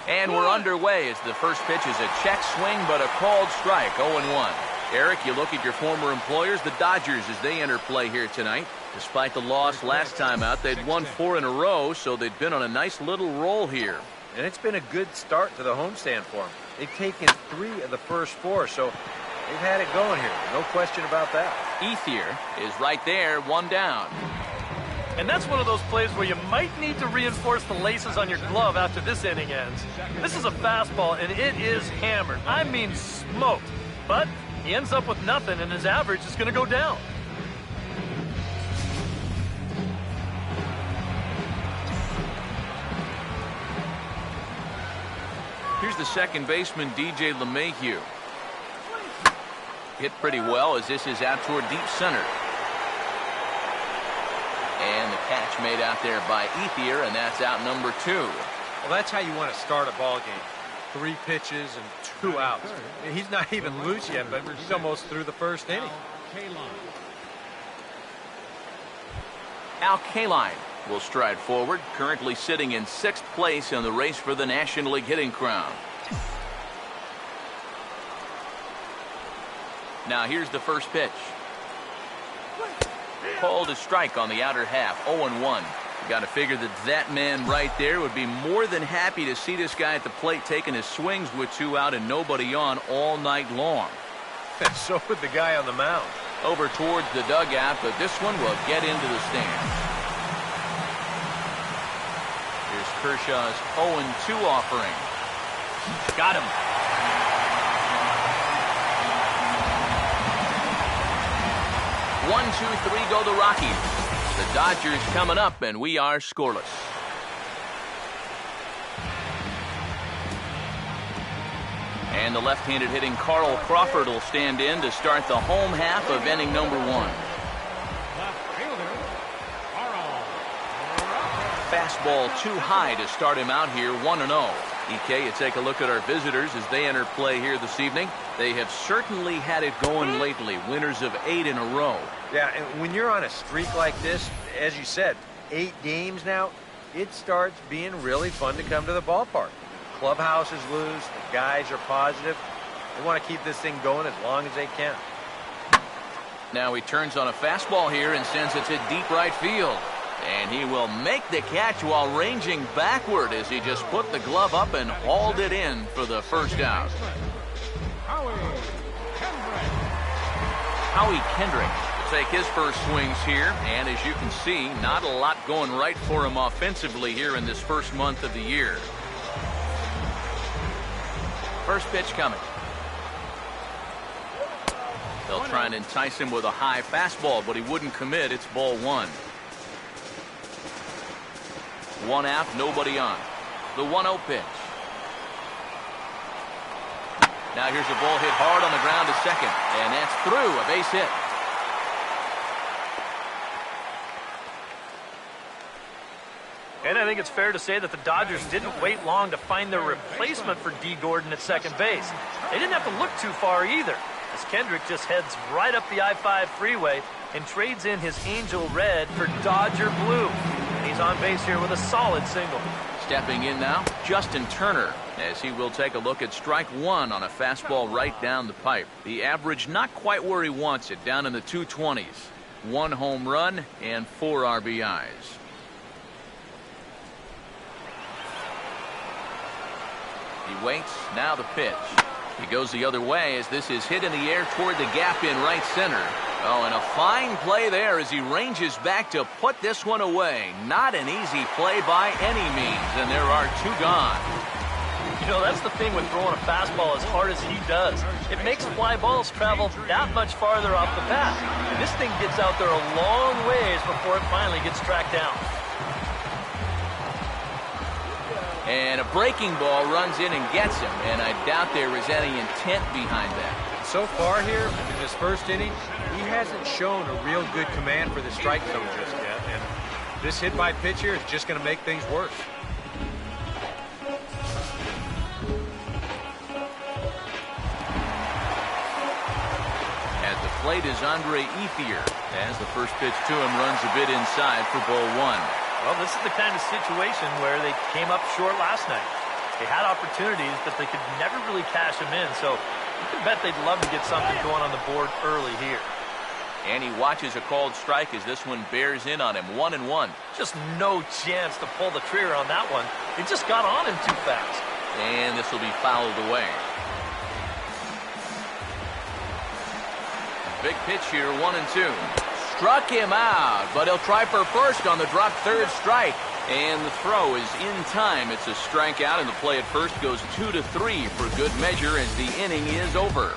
And we're underway as the first pitch is a check swing, but a called strike, 0-1. Eric, you look at your former employers, the Dodgers, as they enter play here tonight. Despite the loss last time out, they'd won 4 in a row, so they'd been on a nice little roll here. And it's been a good start to the homestand for them. They've taken 3 of the first 4, so they've had it going here. No question about that. Ethier is right there, 1 down. And that's one of those plays where you might need to reinforce the laces on your glove after this inning ends. This is a fastball, and it is hammered. I mean smoked. But he ends up with nothing, and his average is going to go down. Here's the second baseman, DJ LeMahieu. Hit pretty well as this is out toward deep center. And the catch made out there by Ethier, and that's out number 2. Well, that's how you want to start a ball game. 3 pitches and 2 outs. He's not even loose yet, but he's almost through the first inning. Al Kaline will stride forward, currently sitting in 6th place in the race for the National League hitting crown. Now here's the first pitch. Called a strike on the outer half, 0-1. You got to figure that man right there would be more than happy to see this guy at the plate taking his swings with 2 out and nobody on all night long. So would the guy on the mound. Over towards the dugout, but this one will get into the stands. Here's Kershaw's 0-2 offering. Got him. One, 2, 3 go the Rockies. The Dodgers coming up, and we are scoreless. And the left-handed hitting Carl Crawford will stand in to start the home half of inning number 1. Fastball too high to start him out here, 1-0. EK, you take a look at our visitors as they enter play here this evening. They have certainly had it going lately, winners of 8 in a row. Yeah, and when you're on a streak like this, as you said, 8 games now, it starts being really fun to come to the ballpark. Clubhouse is loose, the guys are positive. They want to keep this thing going as long as they can. Now he turns on a fastball here and sends it to deep right field. And he will make the catch while ranging backward as he just put the glove up and hauled it in for the first out. Howie Kendrick will take his first swings here, and as you can see, not a lot going right for him offensively here in this first month of the year. First pitch coming. They'll try and entice him with a high fastball, but he wouldn't commit. It's ball 1. 1 out, nobody on. The 1-0 pitch. Now here's a ball hit hard on the ground to second, and that's through, a base hit. And I think it's fair to say that the Dodgers didn't wait long to find their replacement for D. Gordon at second base. They didn't have to look too far either, as Kendrick just heads right up the I-5 freeway and trades in his Angel Red for Dodger Blue. And he's on base here with a solid single. Stepping in now, Justin Turner, as he will take a look at strike 1 on a fastball right down the pipe. The average not quite where he wants it, down in the 220s. 1 home run and 4 RBIs. He waits, now the pitch. He goes the other way as this is hit in the air toward the gap in right center. Oh, and a fine play there as he ranges back to put this one away. Not an easy play by any means, and there are 2 gone. You know, that's the thing with throwing a fastball as hard as he does. It makes fly balls travel that much farther off the bat. And this thing gets out there a long ways before it finally gets tracked down. And a breaking ball runs in and gets him, and I doubt there is any intent behind that. So far here, in this first inning, he hasn't shown a real good command for the strike zone just yet, and this hit by pitch here is just going to make things worse. At the plate is Andre Ethier, as the first pitch to him runs a bit inside for ball 1. Well, this is the kind of situation where they came up short last night. They had opportunities, but they could never really cash them in, so you can bet they'd love to get something going on the board early here. And he watches a called strike as this one bears in on him. 1-1. Just no chance to pull the trigger on that one. It just got on him too fast. And this will be fouled away. Big pitch here, 1-2. Struck him out, but he'll try for first on the drop third strike. And the throw is in time. It's a strikeout, and the play at first goes 2-3 for good measure as the inning is over.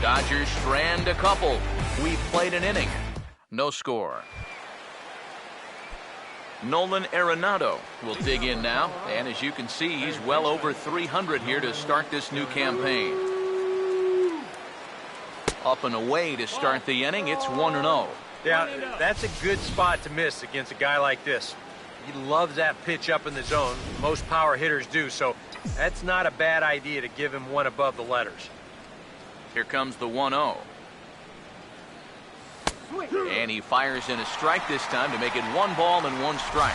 Dodgers strand a couple. We've played an inning. No score. Nolan Arenado will dig in now, and as you can see, he's well over 300 here to start this new campaign. Up and away to start the inning, it's 1-0. Yeah, that's a good spot to miss against a guy like this. He loves that pitch up in the zone. Most power hitters do, so that's not a bad idea to give him one above the letters. Here comes the 1-0. And he fires in a strike this time to make it 1 ball and 1 strike.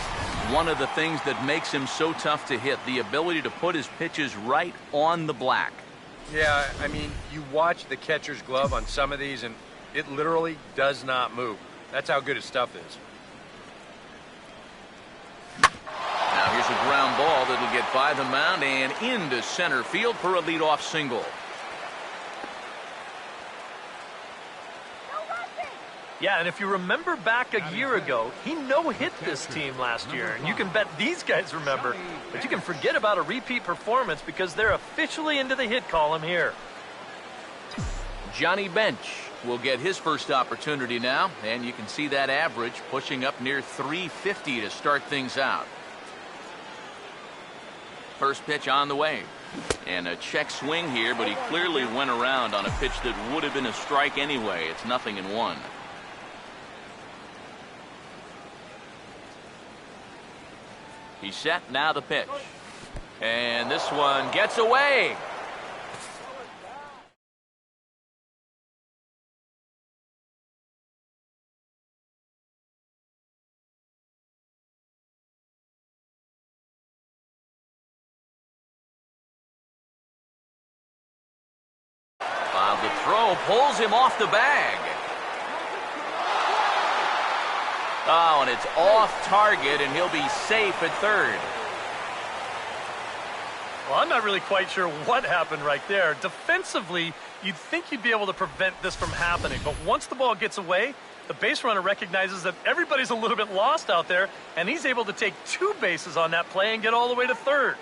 One of the things that makes him so tough to hit, the ability to put his pitches right on the black. Yeah, I mean, you watch the catcher's glove on some of these, and it literally does not move. That's how good his stuff is. Now here's a ground ball that'll get by the mound and into center field for a leadoff single. Yeah, and if you remember back a year ago, he no-hit this team last year. And you can bet these guys remember. But you can forget about a repeat performance because they're officially into the hit column here. Johnny Bench will get his first opportunity now. And you can see that average pushing up near 350 to start things out. First pitch on the way. And a check swing here, but he clearly went around on a pitch that would have been a strike anyway. It's 0-1. He's set, now the pitch. And this one gets away. The throw pulls him off the bag. Oh, and it's off target, and he'll be safe at third. Well, I'm not really quite sure what happened right there. Defensively, you'd think you'd be able to prevent this from happening. But once the ball gets away, the base runner recognizes that everybody's a little bit lost out there, and he's able to take 2 bases on that play and get all the way to third.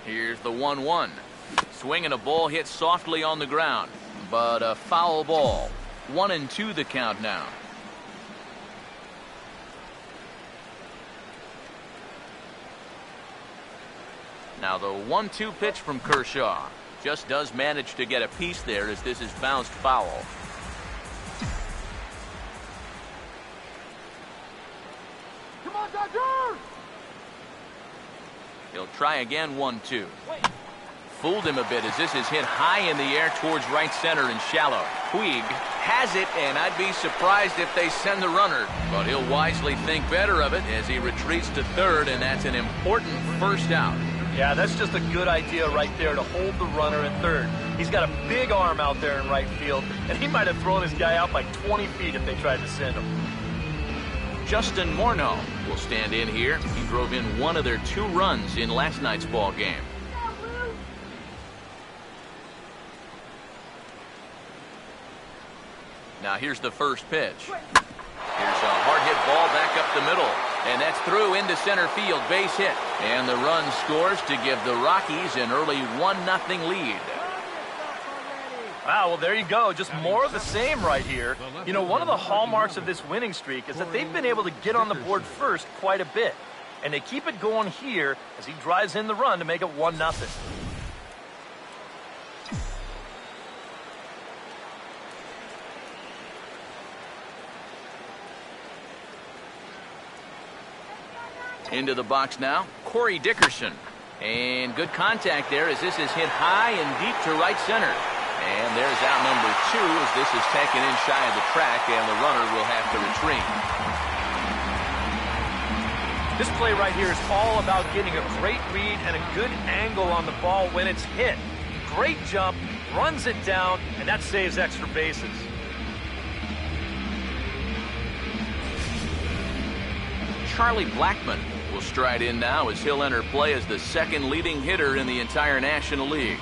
Here's the 1-1. Swinging a ball hit softly on the ground, but a foul ball. 1-2 the count now. Now the 1-2 pitch from Kershaw. Just does manage to get a piece there as this is bounced foul. Come on, Dodgers! He'll try again, 1-2. Fooled him a bit as this is hit high in the air towards right center and shallow. Puig has it, and I'd be surprised if they send the runner. But he'll wisely think better of it as he retreats to third, and that's an important first out. Yeah, that's just a good idea right there to hold the runner at third. He's got a big arm out there in right field, and he might have thrown his guy out by 20 feet if they tried to send him. Justin Morneau will stand in here. He drove in one of their 2 runs in last night's ball game. Now here's the first pitch. Here's a hard hit ball back up the middle. And that's through into center field, base hit. And the run scores to give the Rockies an early 1-0 lead. Wow, well, there you go. Just more of the same right here. You know, one of the hallmarks of this winning streak is that they've been able to get on the board first quite a bit. And they keep it going here as he drives in the run to make it 1-0. Into the box now, Corey Dickerson. And good contact there as this is hit high and deep to right center. And there's out number 2 as this is taken in shy of the track, and the runner will have to retreat. This play right here is all about getting a great read and a good angle on the ball when it's hit. Great jump, runs it down, and that saves extra bases. Charlie Blackmon will stride in now as he'll enter play as the second leading hitter in the entire National League.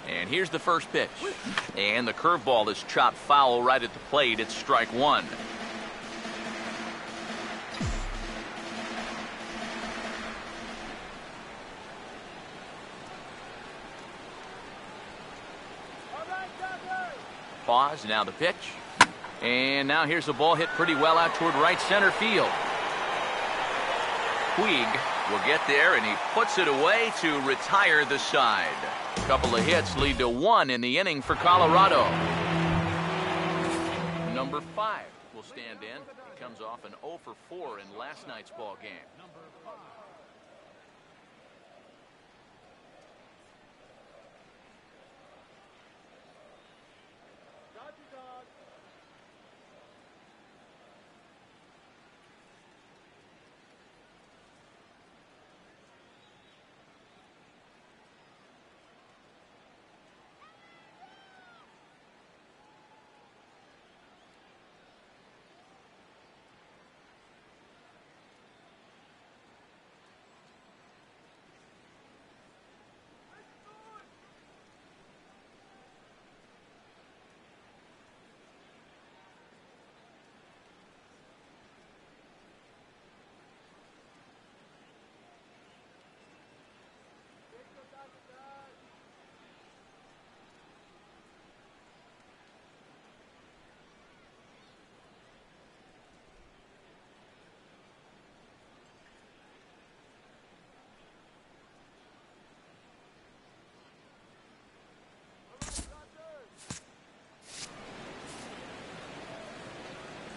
And here's the first pitch. And the curveball is chopped foul right at the plate. It's strike 1. Pause, now the pitch. And now here's a ball hit pretty well out toward right center field. Puig will get there, and he puts it away to retire the side. A couple of hits lead to 1 in the inning for Colorado. Number 5 will stand in. He comes off an 0 for 4 in last night's ball game.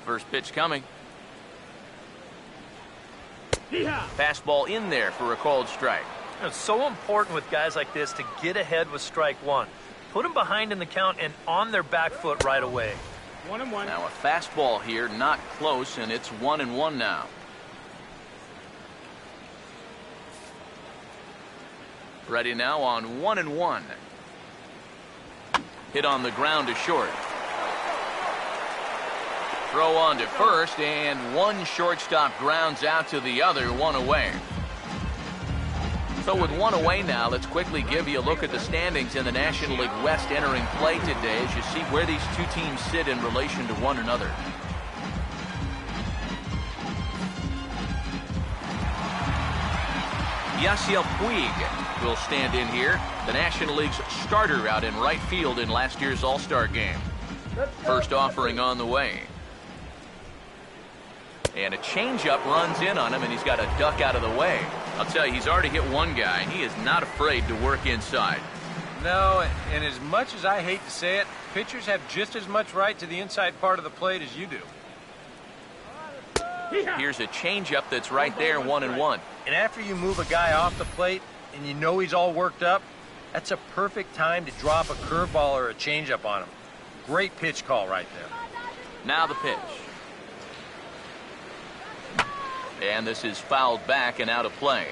First pitch coming. Fastball in there for a called strike. It's so important with guys like this to get ahead with strike 1. Put them behind in the count and on their back foot right away. 1-1. Now a fastball here, not close, and it's 1-1 now. Ready now on 1-1. Hit on the ground to short. Throw on to first, and one shortstop grounds out to the other, 1 away. So with 1 away now, let's quickly give you a look at the standings in the National League West entering play today as you see where these two teams sit in relation to one another. Yasiel Puig will stand in here, the National League's starter out in right field in last year's All-Star game. First offering on the way. And a changeup runs in on him, and he's got to duck out of the way. I'll tell you, he's already hit one guy, and he is not afraid to work inside. No, and as much as I hate to say it, pitchers have just as much right to the inside part of the plate as you do. Here's a changeup that's right there, 1-1. And after you move a guy off the plate and you know he's all worked up, that's a perfect time to drop a curveball or a changeup on him. Great pitch call right there. Now the pitch. And this is fouled back and out of play.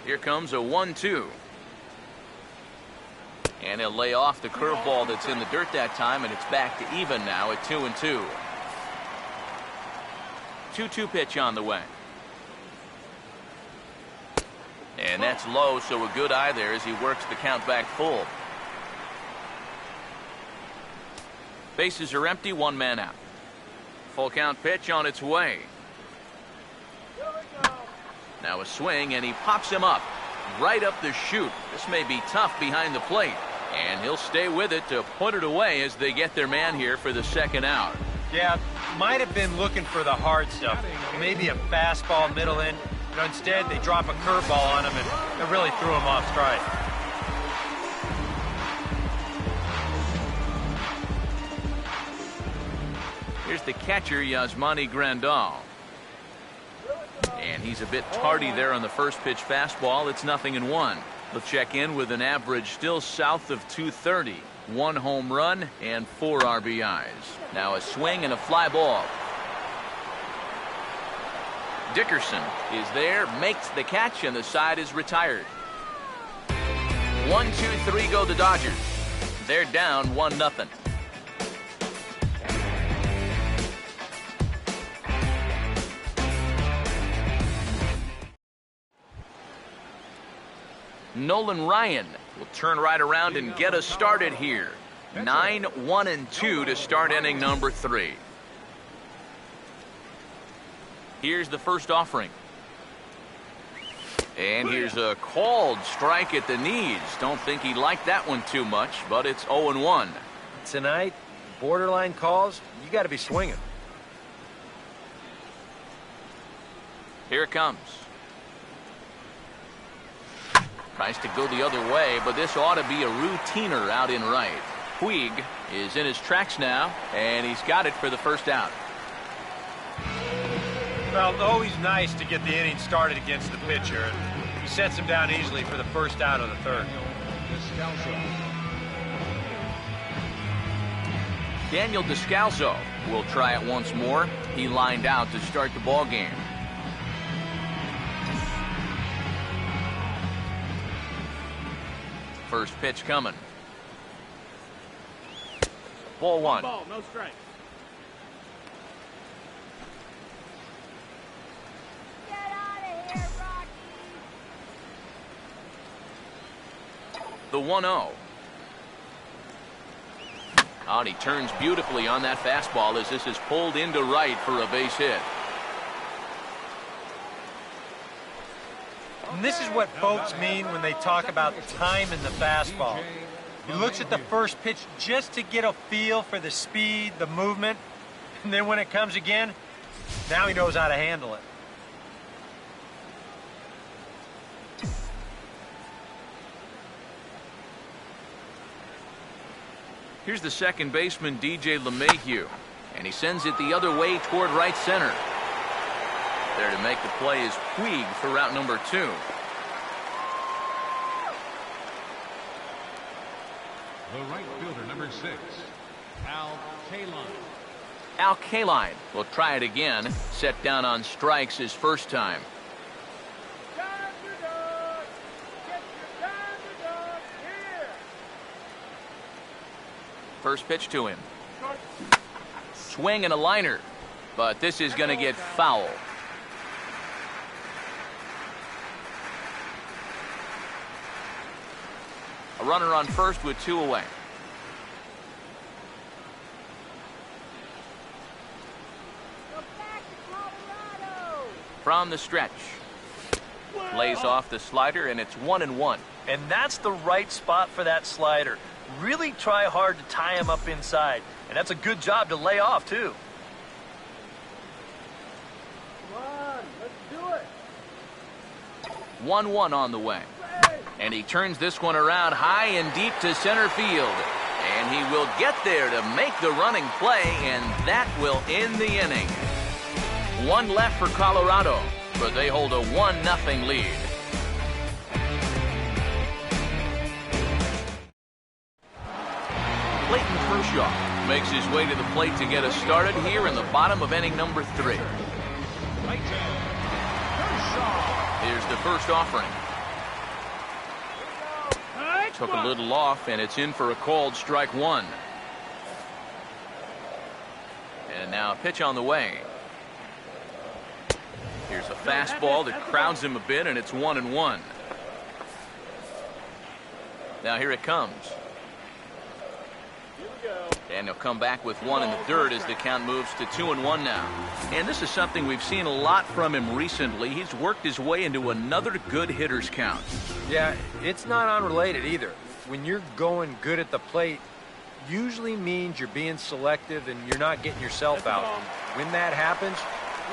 Here comes a 1-2. And he'll lay off the curveball that's in the dirt that time, and it's back to even now at 2-2. 2-2 pitch on the way. And that's low, so a good eye there as he works the count back full. Bases are empty, 1 man out. Full count pitch on its way. Now a swing, and he pops him up. Right up the chute. This may be tough behind the plate. And he'll stay with it to put it away as they get their man here for the second out. Yeah, might have been looking for the hard stuff. Maybe a fastball middle in. Instead, they drop a curveball on him, and it really threw him off stride. Here's the catcher, Yasmani Grandal. And he's a bit tardy there on the first pitch fastball. It's 0-1. He'll check in with an average still south of 230. 1 home run and 4 RBIs. Now a swing and a fly ball. Dickerson is there, makes the catch, and the side is retired. 1-2-3 go the Dodgers. They're down 1-0. Nolan Ryan will turn right around and get us started here. 9-1-2 to start inning number 3. Here's the first offering. And here's a called strike at the knees. Don't think he liked that one too much, but it's 0-1. Tonight, borderline calls, you got to be swinging. Here it comes. Tries to go the other way, but this ought to be a routiner out in right. Puig is in his tracks now, and he's got it for the first out. Well, always nice to get the inning started against the pitcher. And he sets him down easily for the first out of the third. Daniel Descalso will try it once more. He lined out to start the ball game. First pitch coming. Ball 1. Ball, no strike. Get out of here, Rockies. The 1-0. Oh, and he turns beautifully on that fastball as this is pulled into right for a base hit. And this is what folks mean when they talk about time in the fastball. He looks at the first pitch just to get a feel for the speed, the movement, and then when it comes again, now he knows how to handle it. Here's the second baseman, DJ LeMahieu, and he sends it the other way toward right center. There to make the play is Puig for route number 2. The right fielder, number 6, Al Kaline. Al Kaline will try it again. Set down on strikes his first time. Time to dog. Get your time to dog here. First pitch to him. Swing and a liner, but this is going to get foul. A runner on first with 2 away. Go back to Colorado. From the stretch. Lays off the slider, and it's 1-1. And that's the right spot for that slider. Really try hard to tie him up inside. And that's a good job to lay off, too. Come on, let's do it. 1-1 on the way. And he turns this one around high and deep to center field. And he will get there to make the running play, and that will end the inning. 1 left for Colorado, but they hold a 1-0 lead. Clayton Kershaw makes his way to the plate to get us started here in the bottom of inning number 3. Here's the first offering. Took a little off, and it's in for a called strike 1. And now a pitch on the way. Here's a fastball that crowds him a bit, and it's 1-1. Now here it comes. And he'll come back with 1 in the dirt as the count moves to 2-1 now. And this is something we've seen a lot from him recently. He's worked his way into another good hitter's count. Yeah, it's not unrelated either. When you're going good at the plate, usually means you're being selective and you're not getting yourself out. When that happens,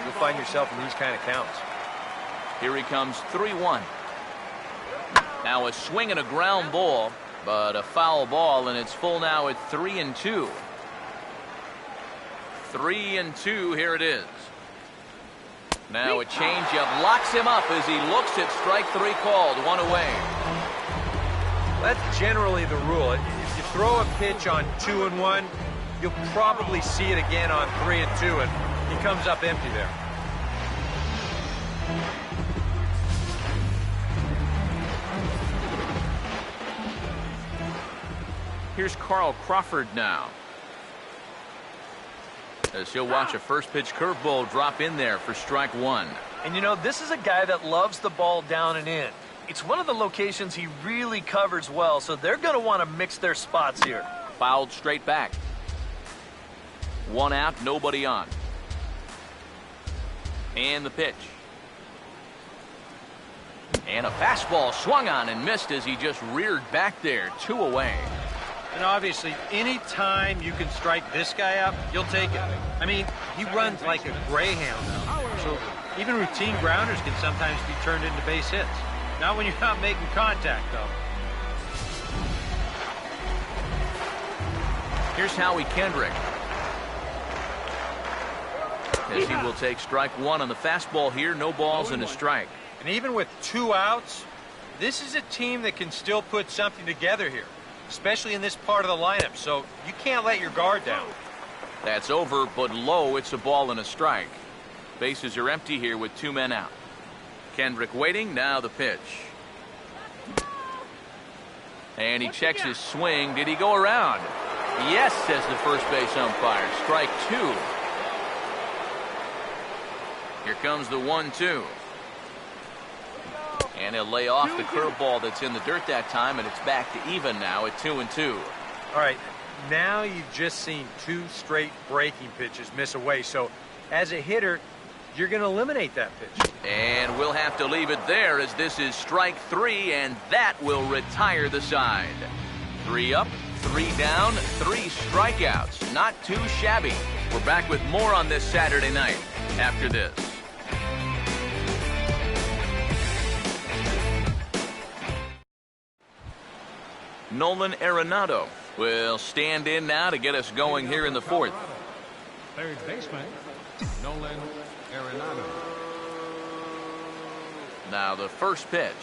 you'll find yourself in these kind of counts. Here he comes, 3-1. Now a swing and a ground ball, but a foul ball, and it's full now at 3-2. 3-2, here it is. Now a changeup locks him up as he looks at strike 3 called, 1 away. That's generally the rule. If you throw a pitch on 2-1, you'll probably see it again on 3-2, and he comes up empty there. Here's Carl Crawford now, as he'll watch a first pitch curveball drop in there for strike 1. And you know, this is a guy that loves the ball down and in. It's one of the locations he really covers well, so they're going to want to mix their spots here. Fouled straight back. 1 out, nobody on. And the pitch. And a fastball swung on and missed as he just reared back there, 2 away. And obviously, any time you can strike this guy out, you'll take it. I mean, he runs like a greyhound, so even routine grounders can sometimes be turned into base hits. Not when you're not making contact, though. Here's Howie Kendrick, as he will take strike 1 on the fastball here. No balls and a strike. And even with 2 outs, this is a team that can still put something together here, especially in this part of the lineup, so you can't let your guard down. That's over, but low. It's a ball and a strike. Bases are empty here with 2 men out. Kendrick waiting, now the pitch. And he checks his swing. Did he go around? Yes, says the first base umpire. Strike 2. Here comes the 1-2. And he'll lay off the curveball that's in the dirt that time, and it's back to even now at 2-2. All right, now you've just seen 2 straight breaking pitches miss away, so as a hitter, you're going to eliminate that pitch. And we'll have to leave it there, as this is strike 3, and that will retire the side. 3 up, 3 down, 3 strikeouts. Not too shabby. We're back with more on this Saturday night after this. Nolan Arenado will stand in now to get us going here in the 4th. Third baseman, Nolan Arenado. Now the first pitch.